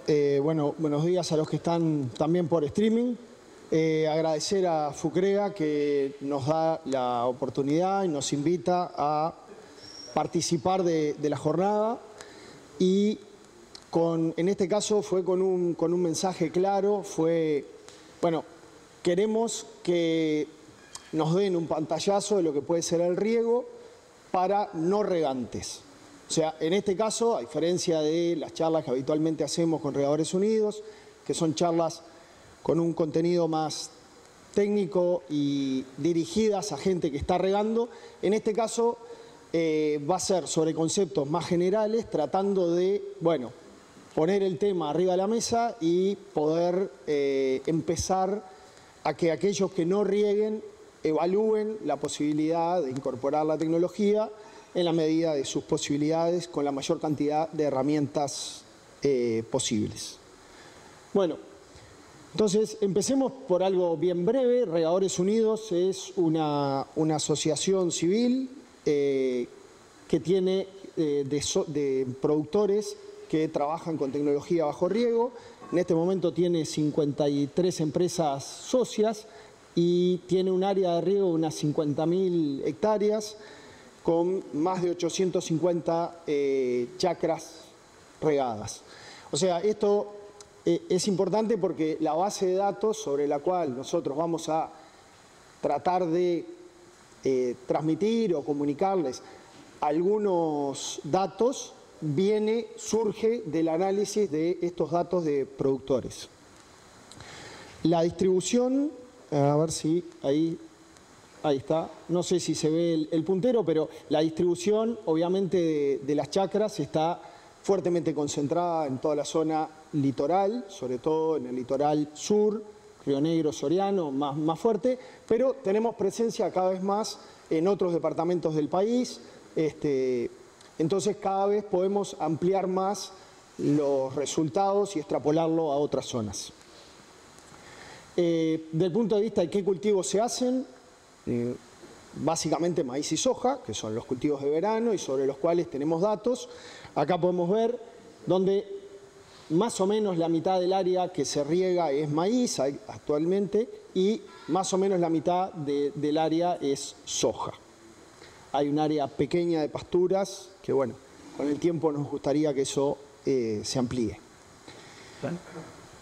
Bueno, buenos días a los que están también por streaming. Agradecer a FUCREA que nos da la oportunidad y nos invita a participar de la jornada. Y en este caso fue con un mensaje claro, bueno, queremos que nos den un pantallazo de lo que puede ser el riego para no regantes. O sea, en este caso, a diferencia de las charlas que habitualmente hacemos con Regadores Unidos, que son charlas con un contenido más técnico y dirigidas a gente que está regando, en este caso va a ser sobre conceptos más generales, tratando de, bueno, poner el tema arriba de la mesa y poder empezar a que aquellos que no rieguen evalúen la posibilidad de incorporar la tecnología en la medida de sus posibilidades, con la mayor cantidad de herramientas posibles. Bueno, entonces empecemos por algo bien breve. Regadores Unidos es una asociación civil que tiene de productores que trabajan con tecnología bajo riego. En este momento tiene 53 empresas socias y tiene un área de riego de unas 50.000 hectáreas, con más de 850 chacras regadas. O sea, esto es importante porque la base de datos sobre la cual nosotros vamos a tratar de transmitir o comunicarles algunos datos surge del análisis de estos datos de productores. La distribución, a ver si ahí está, no sé si se ve el puntero, pero la distribución obviamente de las chacras está fuertemente concentrada en toda la zona litoral, sobre todo en el litoral sur, Río Negro, Soriano, más fuerte, pero tenemos presencia cada vez más en otros departamentos del país, entonces cada vez podemos ampliar más los resultados y extrapolarlo a otras zonas. Del punto de vista de qué cultivos se hacen, básicamente maíz y soja, que son los cultivos de verano y sobre los cuales tenemos datos. Acá podemos ver donde más o menos la mitad del área que se riega es maíz actualmente y más o menos la mitad del área es soja. Hay un área pequeña de pasturas que, bueno, con el tiempo nos gustaría que eso se amplíe.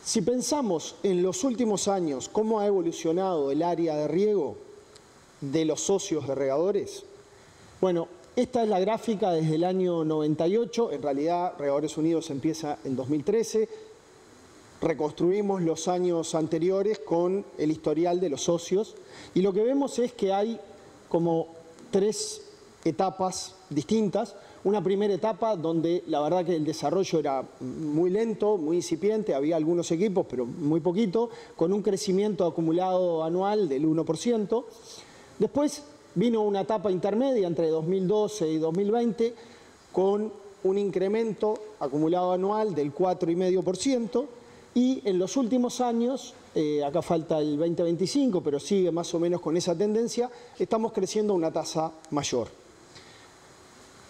Si pensamos en los últimos años cómo ha evolucionado el área de riego de los socios de regadores, bueno, esta es la gráfica desde el año 98, en realidad Regadores Unidos empieza en 2013, reconstruimos los años anteriores con el historial de los socios y lo que vemos es que hay como 3 etapas distintas. Una primera etapa donde la verdad que el desarrollo era muy lento, muy incipiente, había algunos equipos pero muy poquito, con un crecimiento acumulado anual del 1%. Después vino una etapa intermedia entre 2012 y 2020 con un incremento acumulado anual del 4,5% y en los últimos años, acá falta el 2025, pero sigue más o menos con esa tendencia, estamos creciendo a una tasa mayor.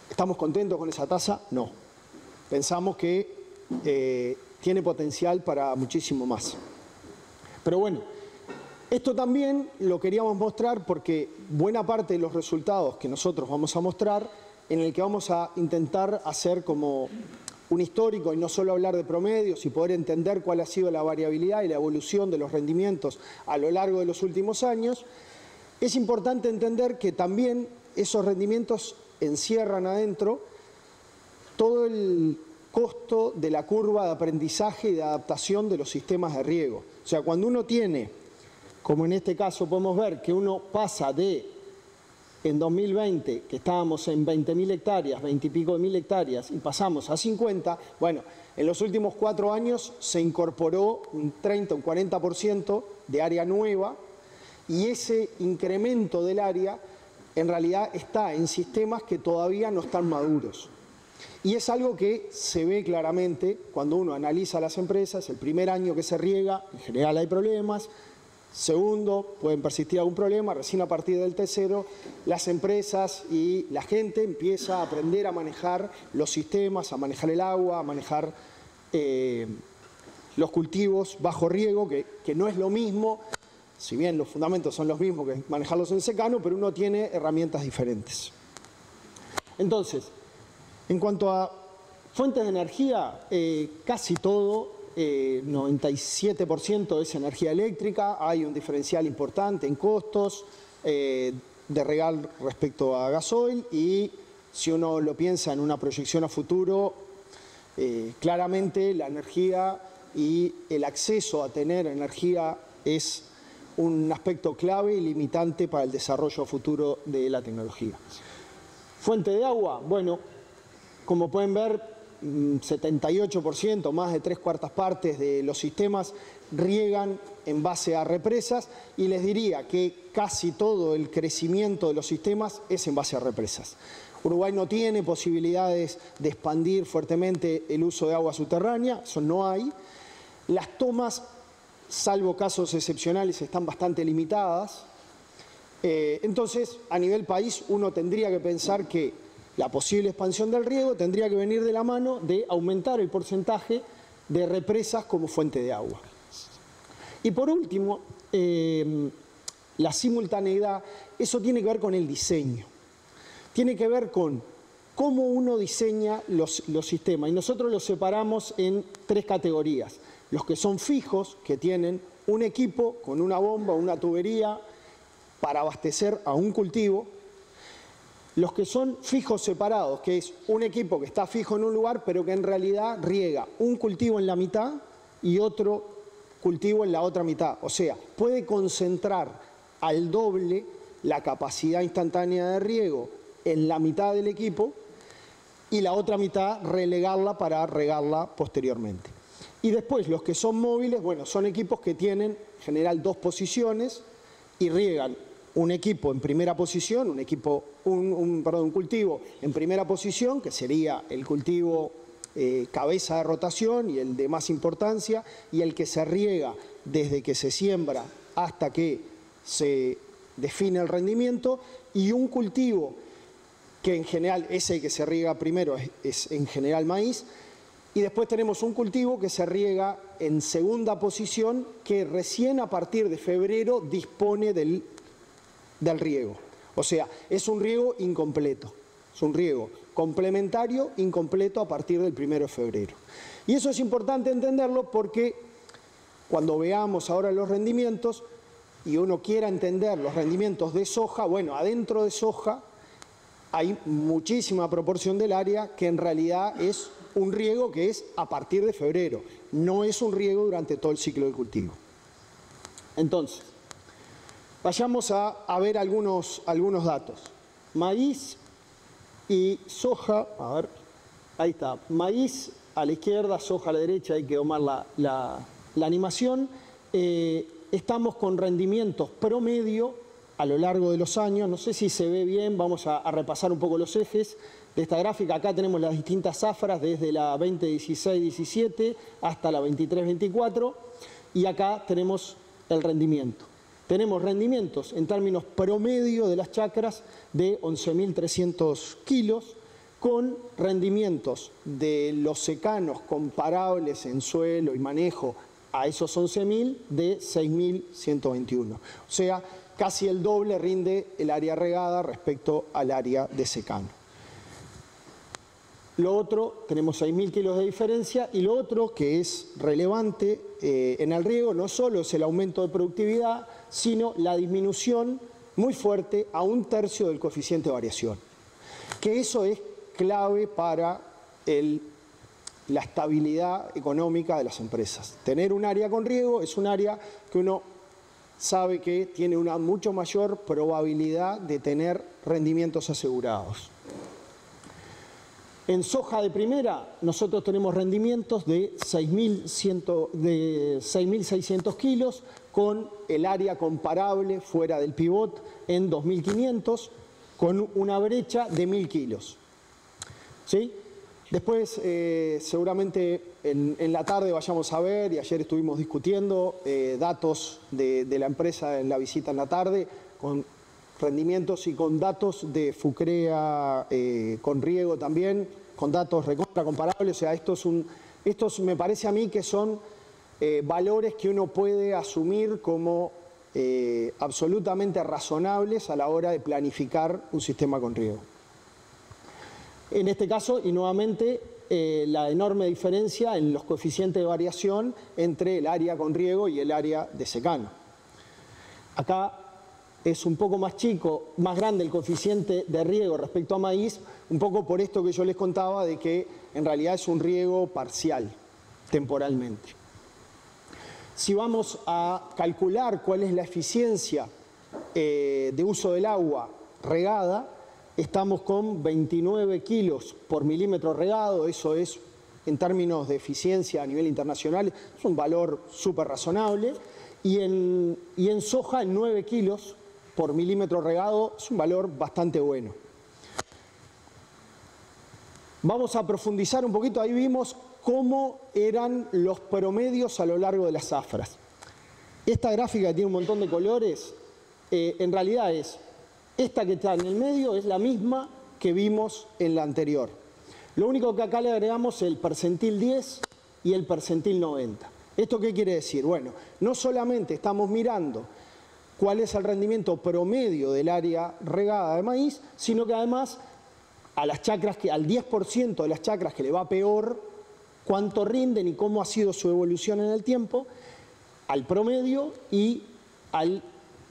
¿Estamos contentos con esa tasa? No. Pensamos que tiene potencial para muchísimo más. Pero bueno, esto también lo queríamos mostrar porque buena parte de los resultados que nosotros vamos a mostrar, en el que vamos a intentar hacer como un histórico y no solo hablar de promedios y poder entender cuál ha sido la variabilidad y la evolución de los rendimientos a lo largo de los últimos años, es importante entender que también esos rendimientos encierran adentro todo el costo de la curva de aprendizaje y de adaptación de los sistemas de riego. O sea, cuando uno tiene, como en este caso podemos ver, que uno pasa en 2020, que estábamos en 20.000 hectáreas, 20 y pico de mil hectáreas, y pasamos a 50, bueno, en los últimos 4 años se incorporó un 30, un 40% de área nueva, y ese incremento del área en realidad está en sistemas que todavía no están maduros. Y es algo que se ve claramente cuando uno analiza las empresas. El primer año que se riega, en general hay problemas. Segundo, pueden persistir algún problema. Recién a partir del tercero, las empresas y la gente empieza a aprender a manejar los sistemas, a manejar el agua, a manejar los cultivos bajo riego, que no es lo mismo, si bien los fundamentos son los mismos que manejarlos en secano, pero uno tiene herramientas diferentes. Entonces, en cuanto a fuentes de energía, casi todo, 97% es energía eléctrica, hay un diferencial importante en costos de regal respecto a gasoil, y si uno lo piensa en una proyección a futuro, claramente la energía y el acceso a tener energía es un aspecto clave y limitante para el desarrollo futuro de la tecnología. Fuente de agua, bueno, como pueden ver, 78%, más de 3/4 partes de los sistemas riegan en base a represas, y les diría que casi todo el crecimiento de los sistemas es en base a represas. Uruguay no tiene posibilidades de expandir fuertemente el uso de agua subterránea, eso no hay. Las tomas, salvo casos excepcionales, están bastante limitadas. Entonces, a nivel país, uno tendría que pensar que la posible expansión del riego tendría que venir de la mano de aumentar el porcentaje de represas como fuente de agua. Y por último, la simultaneidad, eso tiene que ver con el diseño. Tiene que ver con cómo uno diseña los sistemas. Y nosotros los separamos en 3 categorías. Los que son fijos, que tienen un equipo con una bomba, una tubería para abastecer a un cultivo. Los que son fijos separados, que es un equipo que está fijo en un lugar, pero que en realidad riega un cultivo en la mitad y otro cultivo en la otra mitad. O sea, puede concentrar al doble la capacidad instantánea de riego en la mitad del equipo y la otra mitad relegarla para regarla posteriormente. Y después los que son móviles, bueno, son equipos que tienen en general 2 posiciones y riegan un equipo en primera posición, un cultivo en primera posición, que sería el cultivo cabeza de rotación y el de más importancia, y el que se riega desde que se siembra hasta que se define el rendimiento, y un cultivo que en general ese que se riega primero es en general maíz, y después tenemos un cultivo que se riega en segunda posición, que recién a partir de febrero dispone del riego. O sea, es un riego incompleto, es un riego complementario incompleto a partir del 1 de febrero. Y eso es importante entenderlo porque cuando veamos ahora los rendimientos y uno quiera entender los rendimientos de soja, bueno, adentro de soja hay muchísima proporción del área que en realidad es un riego que es a partir de febrero, no es un riego durante todo el ciclo del cultivo. Entonces, vayamos a ver algunos datos. Maíz y soja, a ver, ahí está, maíz a la izquierda, soja a la derecha, hay que tomar la animación. Estamos con rendimientos promedio a lo largo de los años, no sé si se ve bien, vamos a repasar un poco los ejes de esta gráfica. Acá tenemos las distintas zafras desde la 2016-17 hasta la 23-24 y acá tenemos el rendimiento. Tenemos rendimientos en términos promedio de las chacras de 11.300 kilos, con rendimientos de los secanos comparables en suelo y manejo a esos 11.000 de 6.121. O sea, casi el doble rinde el área regada respecto al área de secano. Lo otro, tenemos 6.000 kilos de diferencia, y lo otro que es relevante en el riego no solo es el aumento de productividad, sino la disminución muy fuerte a 1/3 del coeficiente de variación. Que eso es clave para la estabilidad económica de las empresas. Tener un área con riego es un área que uno sabe que tiene una mucho mayor probabilidad de tener rendimientos asegurados. En soja de primera, nosotros tenemos rendimientos de 6.600 kilos, con el área comparable fuera del pivot en 2.500, con una brecha de 1.000 kilos. ¿Sí? Después, seguramente en la tarde vayamos a ver, y ayer estuvimos discutiendo datos de la empresa en la visita en la tarde, con rendimientos y con datos de Fucrea, con riego también, con datos recontra comparables. O sea, estos me parece a mí que son valores que uno puede asumir como absolutamente razonables a la hora de planificar un sistema con riego. En este caso, y nuevamente, la enorme diferencia en los coeficientes de variación entre el área con riego y el área de secano. Acá es un poco más chico, más grande el coeficiente de riego respecto a maíz, un poco por esto que yo les contaba de que en realidad es un riego parcial, temporalmente. Si vamos a calcular cuál es la eficiencia de uso del agua regada, estamos con 29 kilos por milímetro regado. Eso es, en términos de eficiencia a nivel internacional, es un valor súper razonable. Y en soja, en 9 kilos por milímetro regado, es un valor bastante bueno. Vamos a profundizar un poquito. Ahí vimos cómo eran los promedios a lo largo de las zafras. Esta gráfica que tiene un montón de colores, en realidad es, esta que está en el medio es la misma que vimos en la anterior. Lo único que acá le agregamos es el percentil 10 y el percentil 90. ¿Esto qué quiere decir? Bueno, no solamente estamos mirando cuál es el rendimiento promedio del área regada de maíz, sino que además a las chacras al 10% de las chacras que le va peor, cuánto rinden y cómo ha sido su evolución en el tiempo, al promedio, y al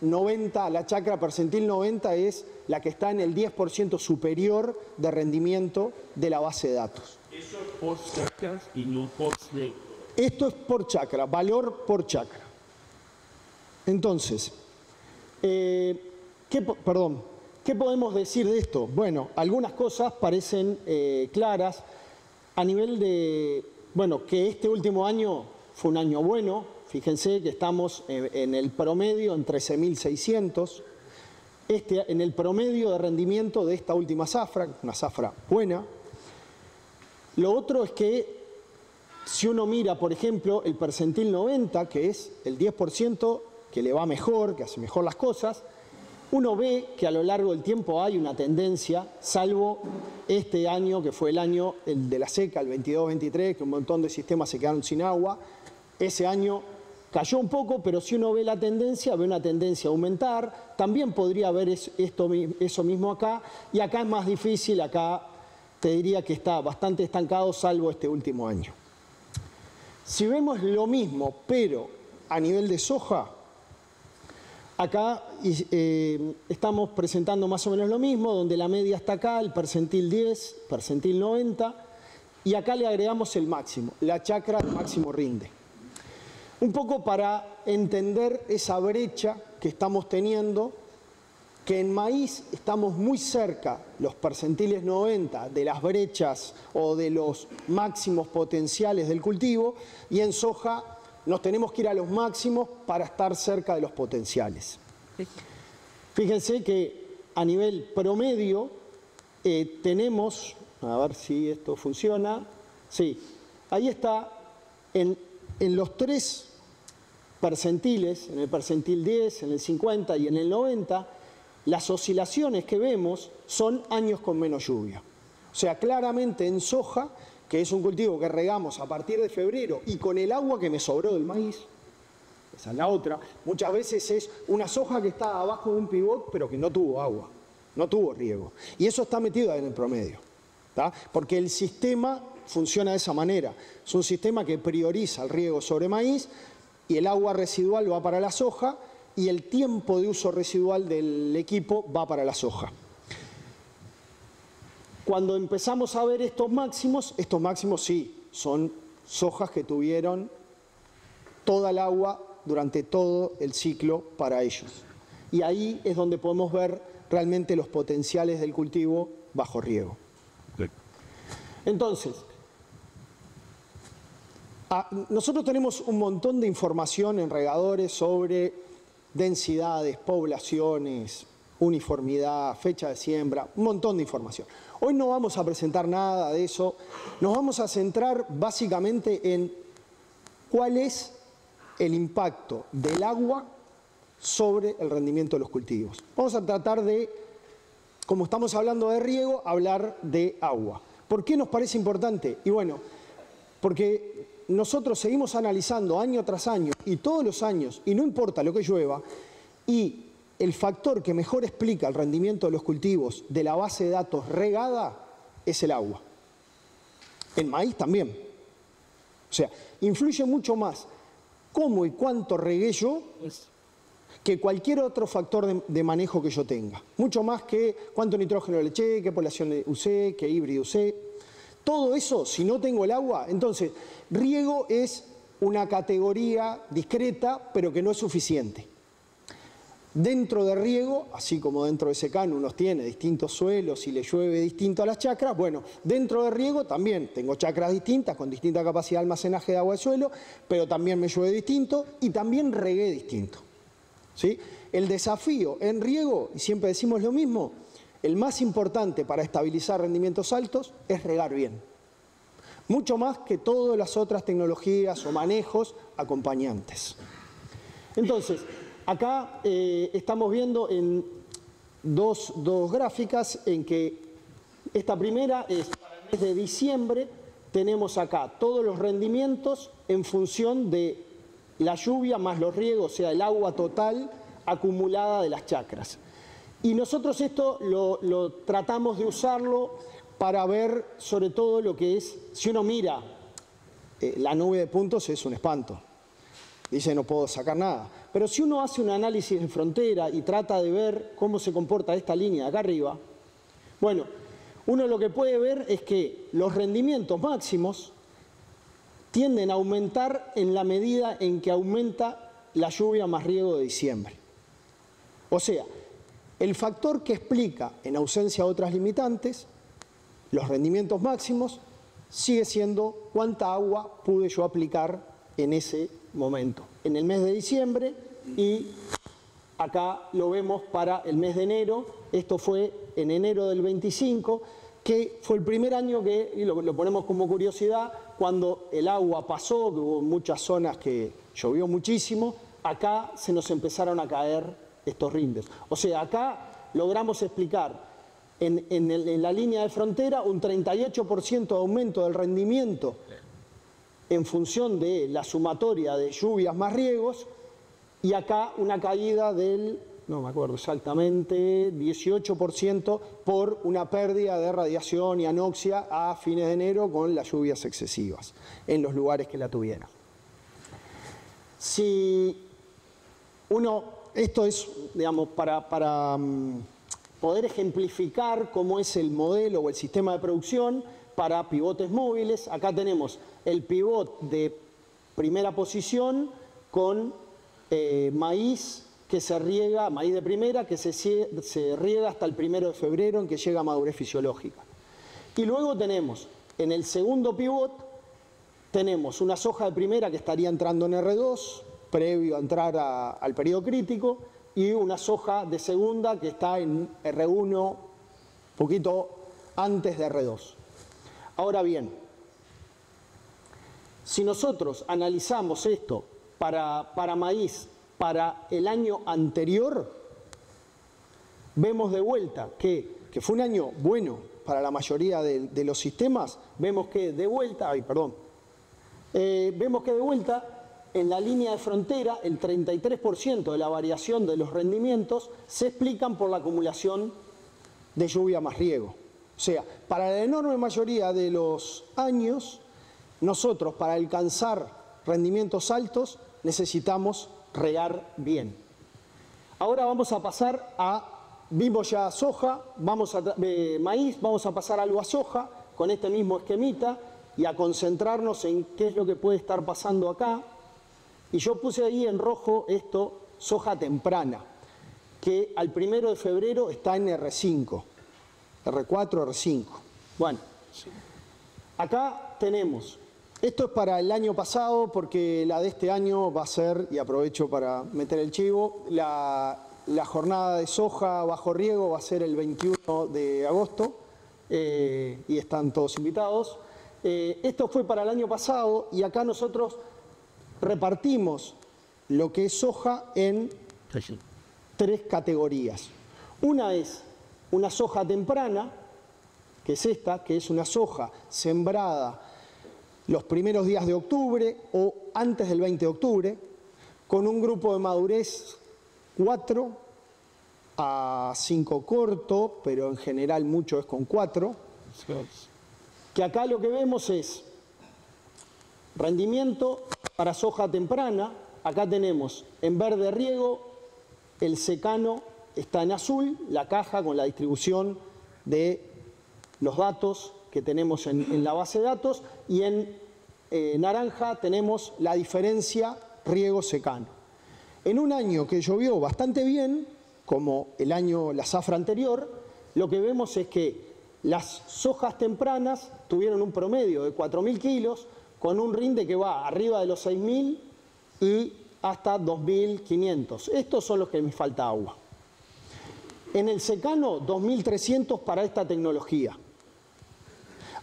90, la chacra percentil 90 es la que está en el 10% superior de rendimiento de la base de datos. Eso es por chacras y no por riego. Esto es por chacra, valor por chacra. Entonces, ¿qué podemos decir de esto? Bueno, algunas cosas parecen claras a nivel de, bueno, que este último año fue un año bueno. Fíjense que estamos en el promedio en 13.600. En el promedio de rendimiento de esta última zafra, una zafra buena. Lo otro es que si uno mira, por ejemplo, el percentil 90, que es el 10% que le va mejor, que hace mejor las cosas, uno ve que a lo largo del tiempo hay una tendencia, salvo este año, que fue el año de la seca, el 22-23, que un montón de sistemas se quedaron sin agua. Ese año cayó un poco, pero si uno ve la tendencia, ve una tendencia a aumentar. También podría haber eso mismo acá, y acá es más difícil, acá te diría que está bastante estancado, salvo este último año. Si vemos lo mismo, pero a nivel de soja, acá estamos presentando más o menos lo mismo, donde la media está acá, el percentil 10, percentil 90, y acá le agregamos el máximo, la chacra de máximo rinde. Un poco para entender esa brecha que estamos teniendo, que en maíz estamos muy cerca, los percentiles 90, de las brechas o de los máximos potenciales del cultivo, y en soja nos tenemos que ir a los máximos para estar cerca de los potenciales. Fíjense que a nivel promedio tenemos, a ver si esto funciona, sí, ahí está, en los tres percentiles, en el percentil 10, en el 50 y en el 90, las oscilaciones que vemos son años con menos lluvia. O sea, claramente en soja, que es un cultivo que regamos a partir de febrero y con el agua que me sobró del maíz, esa es la otra, muchas veces es una soja que está abajo de un pivot pero que no tuvo agua, no tuvo riego. Y eso está metido en el promedio, ¿tá? Porque el sistema funciona de esa manera. Es un sistema que prioriza el riego sobre maíz y el agua residual va para la soja, y el tiempo de uso residual del equipo va para la soja. Cuando empezamos a ver estos máximos sí, son sojas que tuvieron toda el agua durante todo el ciclo para ellos. Y ahí es donde podemos ver realmente los potenciales del cultivo bajo riego. Entonces, nosotros tenemos un montón de información en regadores sobre densidades, poblaciones, uniformidad, fecha de siembra, un montón de información. Hoy no vamos a presentar nada de eso, nos vamos a centrar básicamente en cuál es el impacto del agua sobre el rendimiento de los cultivos. Vamos a tratar de, como estamos hablando de riego, hablar de agua. ¿Por qué nos parece importante? Y bueno, porque nosotros seguimos analizando año tras año y todos los años, y no importa lo que llueva, y el factor que mejor explica el rendimiento de los cultivos de la base de datos regada es el agua. En maíz también. O sea, influye mucho más cómo y cuánto regué yo que cualquier otro factor de manejo que yo tenga. Mucho más que cuánto nitrógeno le eché, qué población usé, qué híbrido usé. Todo eso, si no tengo el agua, entonces riego es una categoría discreta, pero que no es suficiente. Dentro de riego, así como dentro de secano uno tiene distintos suelos y le llueve distinto a las chacras, bueno, dentro de riego también tengo chacras distintas, con distinta capacidad de almacenaje de agua de suelo, pero también me llueve distinto y también regué distinto. ¿Sí? El desafío en riego, y siempre decimos lo mismo, el más importante para estabilizar rendimientos altos es regar bien. Mucho más que todas las otras tecnologías o manejos acompañantes. Entonces, acá estamos viendo en dos gráficas en que esta primera es para el mes de diciembre, tenemos acá todos los rendimientos en función de la lluvia más los riegos, o sea, el agua total acumulada de las chacras. Y nosotros esto lo tratamos de usarlo para ver sobre todo lo que es, si uno mira la nube de puntos es un espanto. Dice no puedo sacar nada. Pero si uno hace un análisis de frontera y trata de ver cómo se comporta esta línea de acá arriba, bueno, uno lo que puede ver es que los rendimientos máximos tienden a aumentar en la medida en que aumenta la lluvia más riego de diciembre. O sea, el factor que explica, en ausencia de otras limitantes, los rendimientos máximos, sigue siendo cuánta agua pude yo aplicar en ese momento, en el mes de diciembre, y acá lo vemos para el mes de enero. Esto fue en enero del 25, que fue el primer año que, y lo ponemos como curiosidad, cuando el agua pasó, que hubo muchas zonas que llovió muchísimo, acá se nos empezaron a caer estos rindes. O sea, acá logramos explicar en la línea de frontera un 38% de aumento del rendimiento en función de la sumatoria de lluvias más riegos, y acá una caída del, no me acuerdo exactamente, 18% por una pérdida de radiación y anoxia a fines de enero con las lluvias excesivas en los lugares que la tuvieron. Si uno, esto es, digamos, para poder ejemplificar cómo es el modelo o el sistema de producción para pivotes móviles. Acá tenemos el pivot de primera posición con maíz que se riega, maíz de primera, que se riega hasta el 1 de febrero en que llega a madurez fisiológica. Y luego tenemos, en el segundo pivot, tenemos una soja de primera que estaría entrando en R2, previo a entrar al periodo crítico, y una soja de segunda que está en R1, poquito antes de R2. Ahora bien, si nosotros analizamos esto para maíz para el año anterior, vemos de vuelta que fue un año bueno para la mayoría de los sistemas. Vemos que de vuelta, vemos que de vuelta en la línea de frontera el 33% de la variación de los rendimientos se explican por la acumulación de lluvia más riego. O sea, para la enorme mayoría de los años, nosotros para alcanzar rendimientos altos necesitamos regar bien. Ahora vamos a pasar vimos ya soja, maíz, vamos a pasar algo a soja con este mismo esquemita y a concentrarnos en qué es lo que puede estar pasando acá. Y yo puse ahí en rojo esto, soja temprana, que al 1 de febrero está en R5, R4, R5. Bueno, acá tenemos, esto es para el año pasado porque la de este año va a ser, y aprovecho para meter el chivo, la jornada de soja bajo riego va a ser el 21 de agosto y están todos invitados. Esto fue para el año pasado y acá nosotros repartimos lo que es soja en 3 categorías. Una es una soja temprana, que es esta, que es una soja sembrada los primeros días de octubre o antes del 20 de octubre, con un grupo de madurez 4 a 5 corto, pero en general mucho es con 4, que acá lo que vemos es rendimiento para soja temprana. Acá tenemos en verde riego, el secano está en azul, la caja con la distribución de los datos que tenemos en la base de datos, y en naranja tenemos la diferencia riego-secano. En un año que llovió bastante bien, como la zafra anterior, lo que vemos es que las sojas tempranas tuvieron un promedio de 4.000 kilos, con un rinde que va arriba de los 6.000 y hasta 2.500. Estos son los que me falta agua. En el secano, 2.300 para esta tecnología.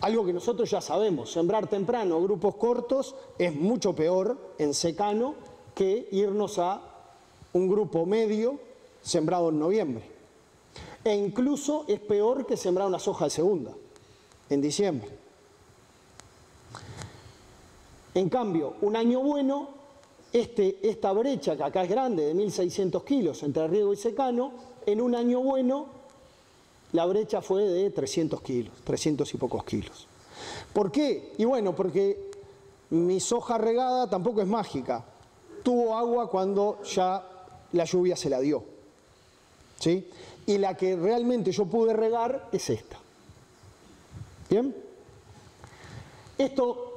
Algo que nosotros ya sabemos, sembrar temprano grupos cortos es mucho peor en secano que irnos a un grupo medio sembrado en noviembre. E incluso es peor que sembrar una soja de segunda en diciembre. En cambio, un año bueno, esta brecha que acá es grande, de 1.600 kilos entre riego y secano, en un año bueno la brecha fue de 300 kilos, 300 y pocos kilos. ¿Por qué? Y bueno, porque mi soja regada tampoco es mágica. Tuvo agua cuando ya la lluvia se la dio, ¿sí? Y la que realmente yo pude regar es esta. ¿Bien? Esto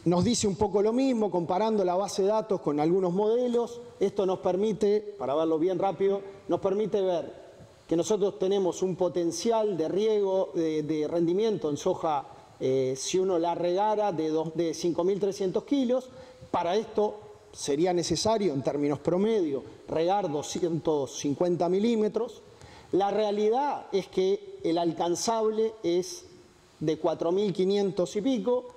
nos dice un poco lo mismo, comparando la base de datos con algunos modelos. Esto nos permite, para verlo bien rápido, nos permite ver que nosotros tenemos un potencial de riego, de rendimiento en soja, si uno la regara, de 5.300 kilos. Para esto sería necesario, en términos promedio, regar 250 milímetros. La realidad es que el alcanzable es de 4.500 y pico.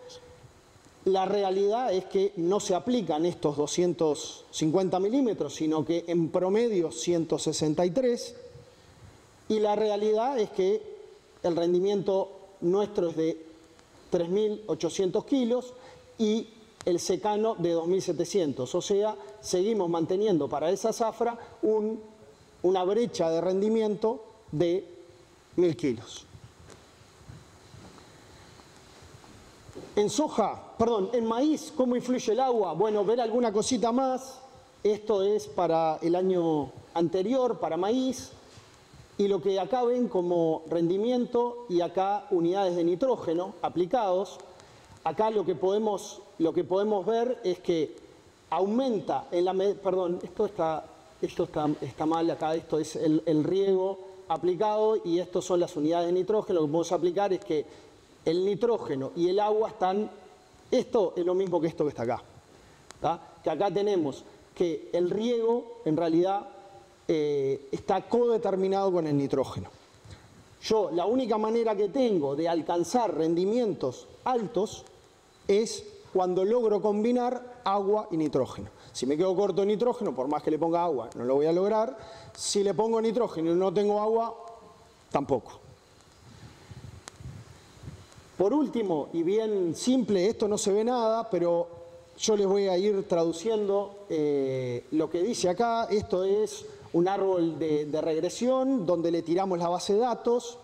La realidad es que no se aplican estos 250 milímetros, sino que en promedio 163. Y la realidad es que el rendimiento nuestro es de 3.800 kilos y el secano de 2.700. O sea, seguimos manteniendo para esa zafra una brecha de rendimiento de 1.000 kilos. En maíz, ¿cómo influye el agua? Bueno, ver alguna cosita más. Esto es para el año anterior, para maíz. Y lo que acá ven como rendimiento y acá unidades de nitrógeno aplicados. Acá lo que podemos ver es que aumenta en la medida... Perdón, esto está mal acá. Esto es el riego aplicado y estos son las unidades de nitrógeno. Lo que podemos aplicar es que el nitrógeno y el agua están... Esto es lo mismo que esto que está acá. ¿Tá? Que acá tenemos que el riego, en realidad, está codeterminado con el nitrógeno. Yo, la única manera que tengo de alcanzar rendimientos altos es cuando logro combinar agua y nitrógeno. Si me quedo corto de nitrógeno, por más que le ponga agua, no lo voy a lograr. Si le pongo nitrógeno y no tengo agua, tampoco. Por último, y bien simple, esto no se ve nada, pero yo les voy a ir traduciendo lo que dice acá. Esto es un árbol de regresión donde le tiramos la base de datos,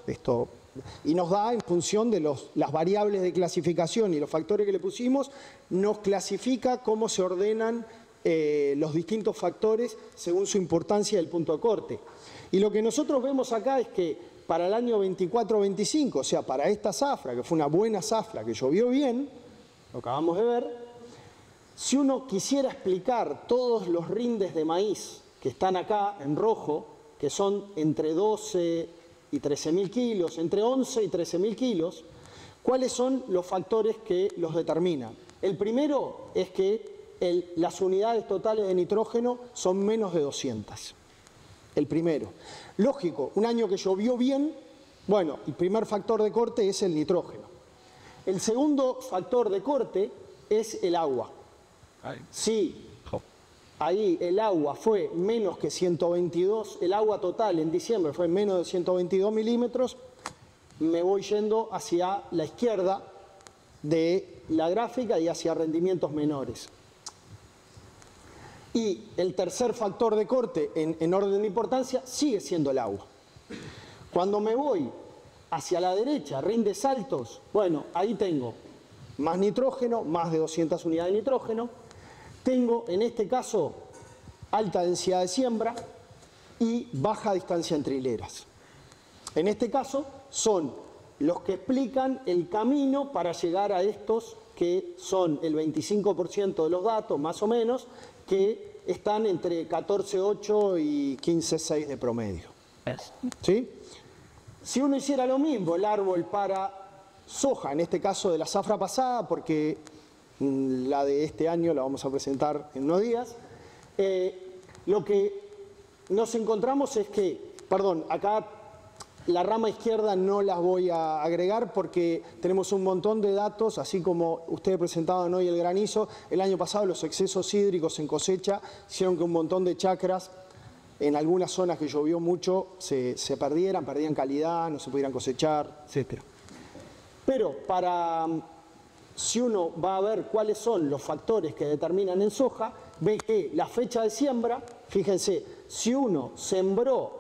y nos da, en función de las variables de clasificación y los factores que le pusimos, nos clasifica cómo se ordenan los distintos factores según su importancia del punto de corte. Y lo que nosotros vemos acá es que para el año 24-25, o sea, para esta zafra, que fue una buena zafra, que llovió bien, lo acabamos de ver, si uno quisiera explicar todos los rindes de maíz que están acá en rojo, que son entre 12 y 13.000 kilos, entre 11 y 13.000 kilos, ¿cuáles son los factores que los determinan? El primero es que las unidades totales de nitrógeno son menos de 200. El primero. Lógico, un año que llovió bien, bueno, el primer factor de corte es el nitrógeno. El segundo factor de corte es el agua. Si ahí el agua fue menos que 122, el agua total en diciembre fue menos de 122 milímetros, me voy yendo hacia la izquierda de la gráfica y hacia rendimientos menores. Y el tercer factor de corte en orden de importancia sigue siendo el agua. Cuando me voy hacia la derecha, rinde saltos, bueno, ahí tengo más nitrógeno, más de 200 unidades de nitrógeno. Tengo, en este caso, alta densidad de siembra y baja distancia entre hileras. En este caso, son los que explican el camino para llegar a estos que son el 25% de los datos, más o menos, que están entre 14,8 y 15,6 de promedio. ¿Sí? Si uno hiciera lo mismo, el árbol para soja, en este caso de la zafra pasada, porque la de este año la vamos a presentar en unos días, lo que nos encontramos es que, perdón, acá la rama izquierda no las voy a agregar porque tenemos un montón de datos, así como ustedes presentaban hoy el granizo. El año pasado los excesos hídricos en cosecha hicieron que un montón de chacras, en algunas zonas que llovió mucho, se perdían calidad, no se pudieran cosechar, etc. Pero si uno va a ver cuáles son los factores que determinan en soja, ve que la fecha de siembra, fíjense, si uno sembró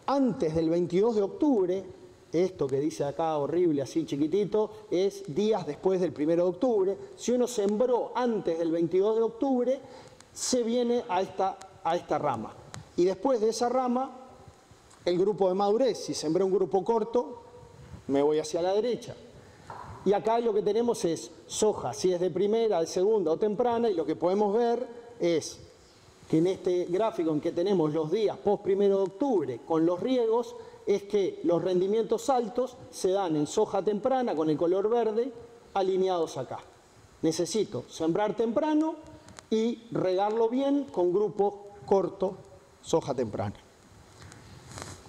antes del 22 de octubre, esto que dice acá horrible, así chiquitito, es días después del 1 de octubre. Si uno sembró antes del 22 de octubre, se viene a esta rama. Y después de esa rama, el grupo de madurez. Si sembré un grupo corto, me voy hacia la derecha. Y acá lo que tenemos es soja, si es de primera, de segunda o temprana, y lo que podemos ver es que en este gráfico en que tenemos los días post 1 de octubre con los riegos, es que los rendimientos altos se dan en soja temprana con el color verde alineados acá. Necesito sembrar temprano y regarlo bien con grupo corto, soja temprana.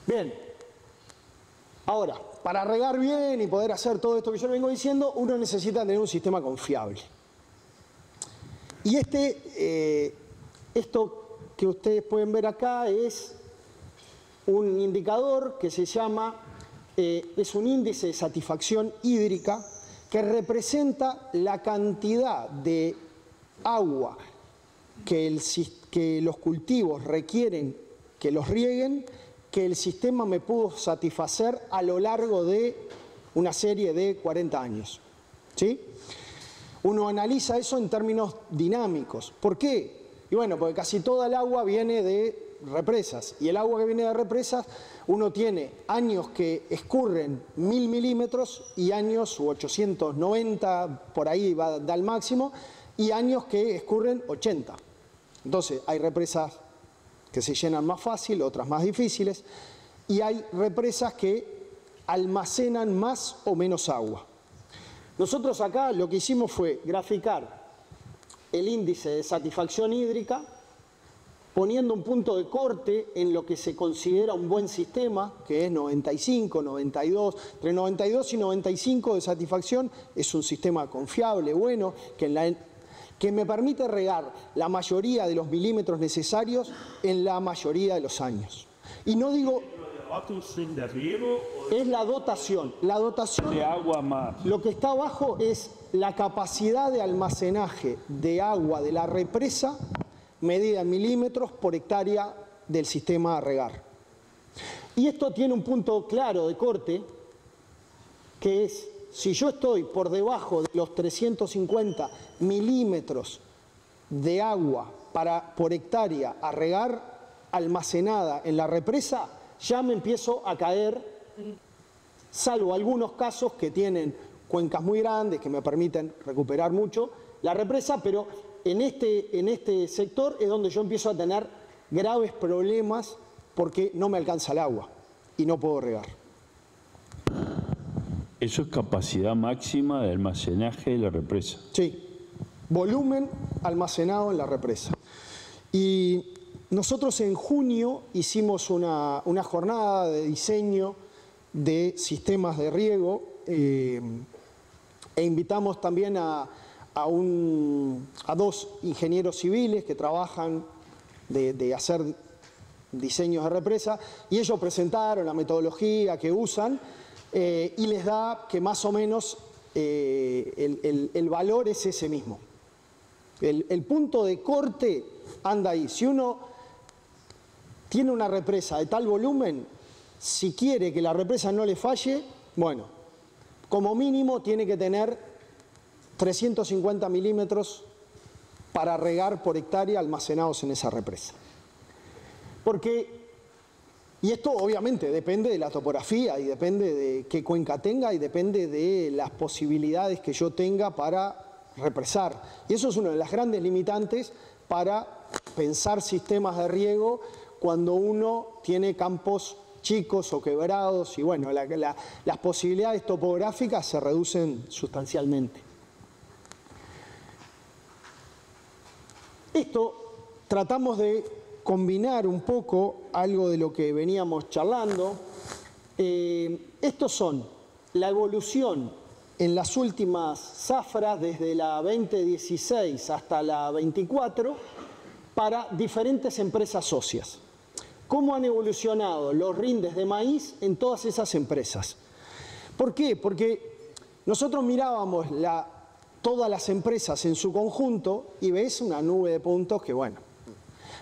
Bien, ahora, para regar bien y poder hacer todo esto que yo le vengo diciendo, uno necesita tener un sistema confiable. Y esto que ustedes pueden ver acá es un indicador que se llama, es un índice de satisfacción hídrica que representa la cantidad de agua que los cultivos requieren que los rieguen, que el sistema me pudo satisfacer a lo largo de una serie de 40 años. ¿Sí? Uno analiza eso en términos dinámicos. ¿Por qué? Y bueno, porque casi toda el agua viene de represas. Y el agua que viene de represas, uno tiene años que escurren 1000 milímetros y años 890, por ahí da al máximo, y años que escurren 80. Entonces, hay represas que se llenan más fácil, otras más difíciles, y hay represas que almacenan más o menos agua. Nosotros acá lo que hicimos fue graficar el índice de satisfacción hídrica, poniendo un punto de corte en lo que se considera un buen sistema, que es 95, 92, entre 92 y 95 de satisfacción, es un sistema confiable, bueno, que me permite regar la mayoría de los milímetros necesarios en la mayoría de los años. Y no digo... Es la dotación. La dotación de agua más. Lo que está abajo es la capacidad de almacenaje de agua de la represa medida en milímetros por hectárea del sistema a regar. Y esto tiene un punto claro de corte, que es, si yo estoy por debajo de los 350 milímetros de agua por hectárea a regar almacenada en la represa, ya me empiezo a caer, salvo algunos casos que tienen cuencas muy grandes que me permiten recuperar mucho la represa, pero en este sector es donde yo empiezo a tener graves problemas porque no me alcanza el agua y no puedo regar. Eso es capacidad máxima de almacenaje de la represa. Sí, volumen almacenado en la represa. Y nosotros en junio hicimos una jornada de diseño de sistemas de riego e invitamos también a dos ingenieros civiles que trabajan de hacer diseños de represa, y ellos presentaron la metodología que usan y les da que más o menos el valor es ese mismo. El punto de corte anda ahí. Si uno tiene una represa de tal volumen, si quiere que la represa no le falle, bueno, como mínimo tiene que tener 350 milímetros para regar por hectárea almacenados en esa represa. Y esto obviamente depende de la topografía y depende de qué cuenca tenga y depende de las posibilidades que yo tenga para represar. Y eso es una de las grandes limitantes para pensar sistemas de riego cuando uno tiene campos chicos o quebrados y bueno, las posibilidades topográficas se reducen sustancialmente. Esto tratamos de combinar un poco algo de lo que veníamos charlando. Estos son la evolución en las últimas zafras desde la 2016 hasta la 24 para diferentes empresas socias. ¿Cómo han evolucionado los rindes de maíz en todas esas empresas? ¿Por qué? Porque nosotros mirábamos todas las empresas en su conjunto y ves una nube de puntos que bueno.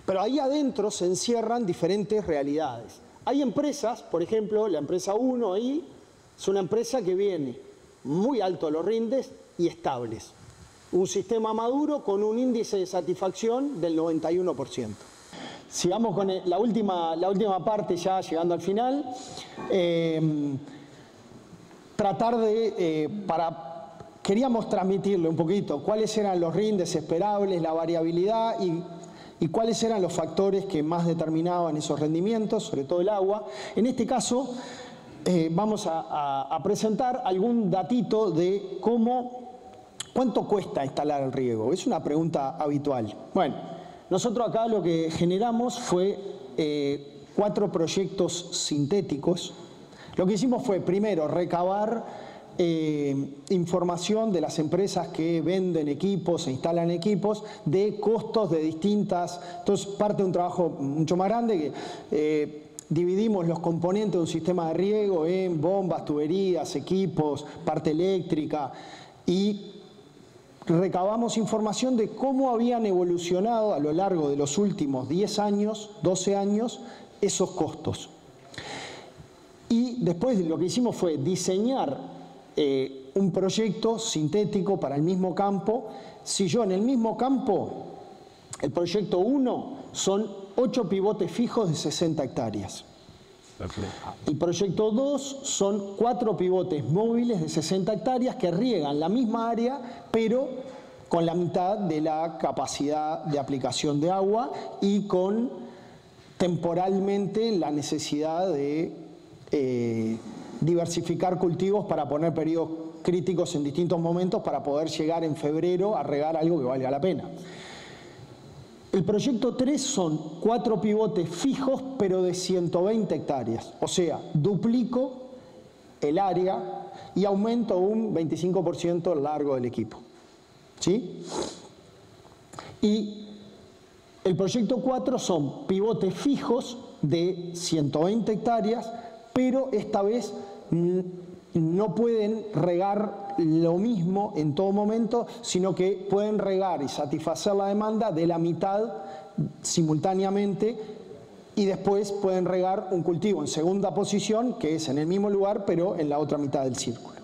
Pero ahí adentro se encierran diferentes realidades. Hay empresas, por ejemplo, la empresa 1 ahí es una empresa que viene muy alto los rindes y estables. Un sistema maduro con un índice de satisfacción del 91%. Sigamos con la última parte, ya llegando al final. Queríamos transmitirle un poquito cuáles eran los rindes esperables, la variabilidad y cuáles eran los factores que más determinaban esos rendimientos, sobre todo el agua. En este caso, vamos a presentar algún datito de cuánto cuesta instalar el riego. Es una pregunta habitual. Bueno, nosotros acá lo que generamos fue 4 proyectos sintéticos. Lo que hicimos fue, primero, recabar información de las empresas que venden equipos e instalan equipos, de costos de distintas. Entonces, parte de un trabajo mucho más grande que dividimos los componentes de un sistema de riego en bombas, tuberías, equipos, parte eléctrica y recabamos información de cómo habían evolucionado a lo largo de los últimos 10 años, 12 años, esos costos. Y después lo que hicimos fue diseñar un proyecto sintético para el mismo campo. Si yo en el mismo campo, el proyecto 1 son 8 pivotes fijos de 60 hectáreas. El proyecto 2 son 4 pivotes móviles de 60 hectáreas que riegan la misma área, pero con la mitad de la capacidad de aplicación de agua y con temporalmente la necesidad de diversificar cultivos para poner periodos críticos en distintos momentos para poder llegar en febrero a regar algo que valga la pena. El proyecto 3 son 4 pivotes fijos, pero de 120 hectáreas. O sea, duplico el área y aumento un 25% el largo del equipo. ¿Sí? Y el proyecto 4 son pivotes fijos de 120 hectáreas, pero esta vez no pueden regar lo mismo en todo momento, sino que pueden regar y satisfacer la demanda de la mitad simultáneamente y después pueden regar un cultivo en segunda posición, que es en el mismo lugar, pero en la otra mitad del círculo.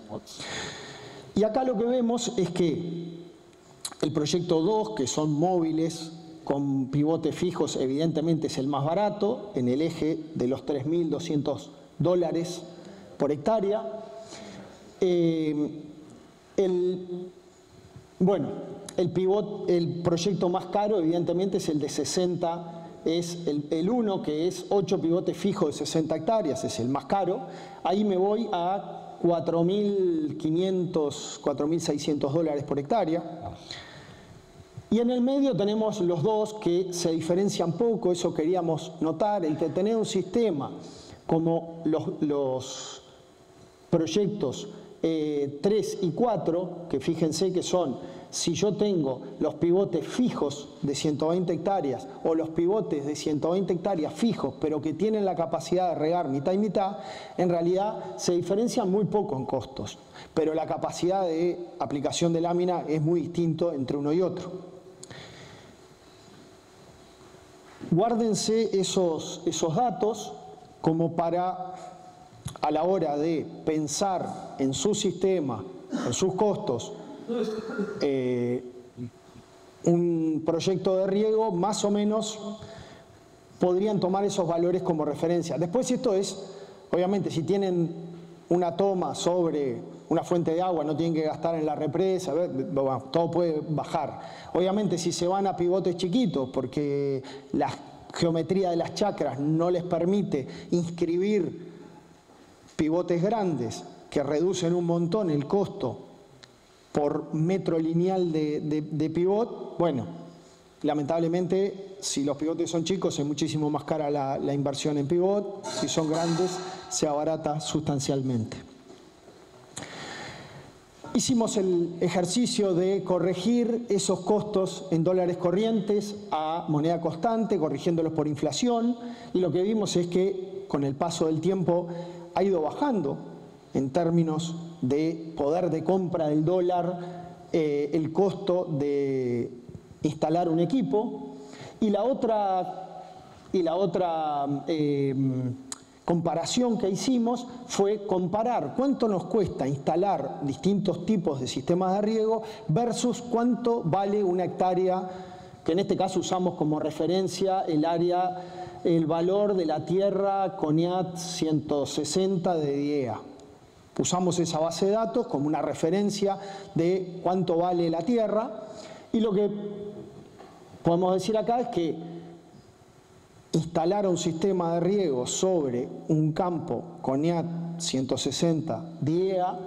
Y acá lo que vemos es que el proyecto 2, que son móviles con pivotes fijos, evidentemente es el más barato, en el eje de los $3.200 por hectárea. El proyecto más caro evidentemente es el de 60, es el 1, que es 8 pivotes fijos de 60 hectáreas, es el más caro. Ahí me voy a $4.500, $4.600 por hectárea. Y en el medio tenemos los dos que se diferencian poco, eso queríamos notar, el que tener un sistema como los proyectos 3 y 4, que fíjense que son, si yo tengo los pivotes fijos de 120 hectáreas o los pivotes de 120 hectáreas fijos, pero que tienen la capacidad de regar mitad y mitad, en realidad se diferencian muy poco en costos, pero la capacidad de aplicación de lámina es muy distinto entre uno y otro. Guárdense esos datos como para, a la hora de pensar en su sistema, en sus costos, un proyecto de riego, más o menos podrían tomar esos valores como referencia. Después esto es, obviamente, si tienen una toma sobre una fuente de agua, no tienen que gastar en la represa, todo puede bajar. Obviamente si se van a pivotes chiquitos, porque la geometría de las chacras no les permite inscribir pivotes grandes que reducen un montón el costo por metro lineal de pivot, bueno, lamentablemente si los pivotes son chicos es muchísimo más cara la inversión en pivot, si son grandes se abarata sustancialmente. Hicimos el ejercicio de corregir esos costos en dólares corrientes a moneda constante, corrigiéndolos por inflación, y lo que vimos es que con el paso del tiempo ha ido bajando en términos de poder de compra del dólar el costo de instalar un equipo, y la otra comparación que hicimos fue comparar cuánto nos cuesta instalar distintos tipos de sistemas de riego versus cuánto vale una hectárea, que en este caso usamos como referencia el valor de la tierra CONIAT 160 de DIEA. Usamos esa base de datos como una referencia de cuánto vale la tierra, y lo que podemos decir acá es que instalar un sistema de riego sobre un campo CONIAT 160 DIEA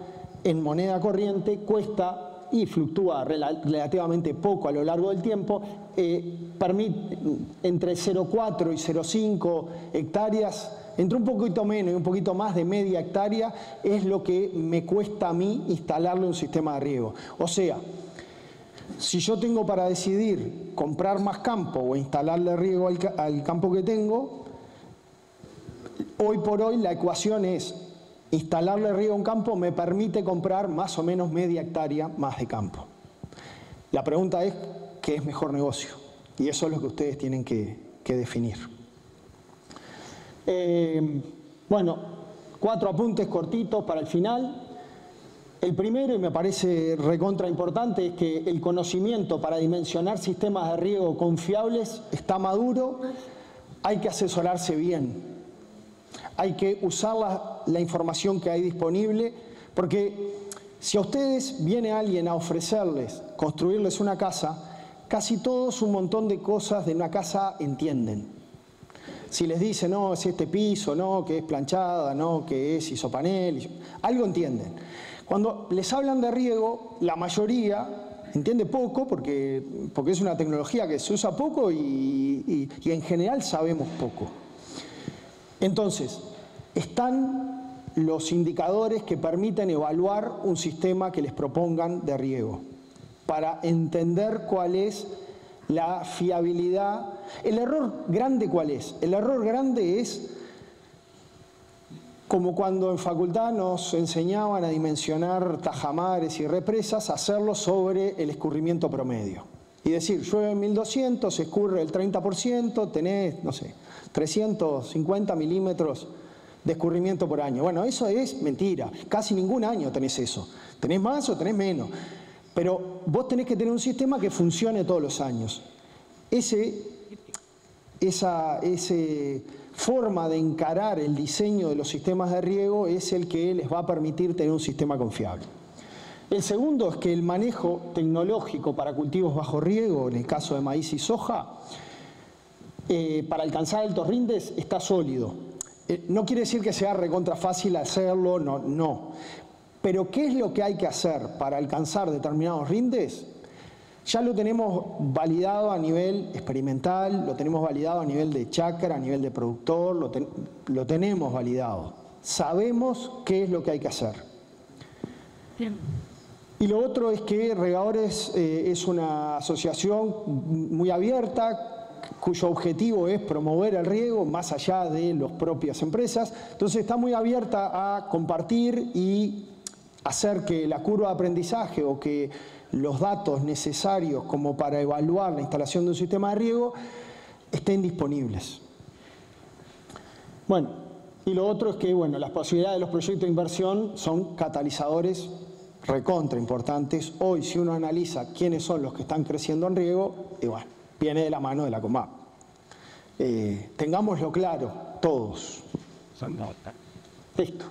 en moneda corriente cuesta y fluctúa relativamente poco a lo largo del tiempo, permite entre 0,4 y 0,5 hectáreas, entre un poquito menos y un poquito más de media hectárea es lo que me cuesta a mí instalarle un sistema de riego. O sea, si yo tengo para decidir comprar más campo o instalarle riego al campo que tengo, hoy por hoy la ecuación es instalarle riego a un campo me permite comprar más o menos media hectárea más de campo. La pregunta es, ¿qué es mejor negocio? Y eso es lo que ustedes tienen que definir. Bueno, 4 apuntes cortitos para el final. El primero, y me parece recontra importante, es que el conocimiento para dimensionar sistemas de riego confiables está maduro. Hay que asesorarse bien, hay que usar la información que hay disponible, porque si a ustedes viene alguien a ofrecerles construirles una casa, casi todos un montón de cosas de una casa entienden. Si les dicen, no, es este piso, no, que es planchada, no, que es isopanel, algo entienden. Cuando les hablan de riego, la mayoría entiende poco porque es una tecnología que se usa poco y en general sabemos poco. Entonces, están los indicadores que permiten evaluar un sistema que les propongan de riego para entender cuál es la fiabilidad. ¿El error grande cuál es? El error grande es como cuando en facultad nos enseñaban a dimensionar tajamares y represas, hacerlo sobre el escurrimiento promedio. Y decir, llueve en 1200, escurre el 30%, tenés, no sé, 350 milímetros de escurrimiento por año. Bueno, eso es mentira. Casi ningún año tenés eso. Tenés más o tenés menos. Pero vos tenés que tener un sistema que funcione todos los años. Esa forma de encarar el diseño de los sistemas de riego es el que les va a permitir tener un sistema confiable. El segundo es que el manejo tecnológico para cultivos bajo riego, en el caso de maíz y soja, para alcanzar altos rindes está sólido. No quiere decir que sea recontra fácil hacerlo, no. Pero ¿qué es lo que hay que hacer para alcanzar determinados rindes? Ya lo tenemos validado a nivel experimental, lo tenemos validado a nivel de chacra, a nivel de productor, lo tenemos validado. Sabemos qué es lo que hay que hacer. Bien. Y lo otro es que Regadores es una asociación muy abierta, cuyo objetivo es promover el riego más allá de las propias empresas. Entonces está muy abierta a compartir y hacer que la curva de aprendizaje o que los datos necesarios como para evaluar la instalación de un sistema de riego estén disponibles. Bueno, y lo otro es que las posibilidades de los proyectos de inversión son catalizadores recontra importantes. Hoy, si uno analiza quiénes son los que están creciendo en riego, viene de la mano de la Comap. Tengámoslo claro, todos. Son nota. Listo.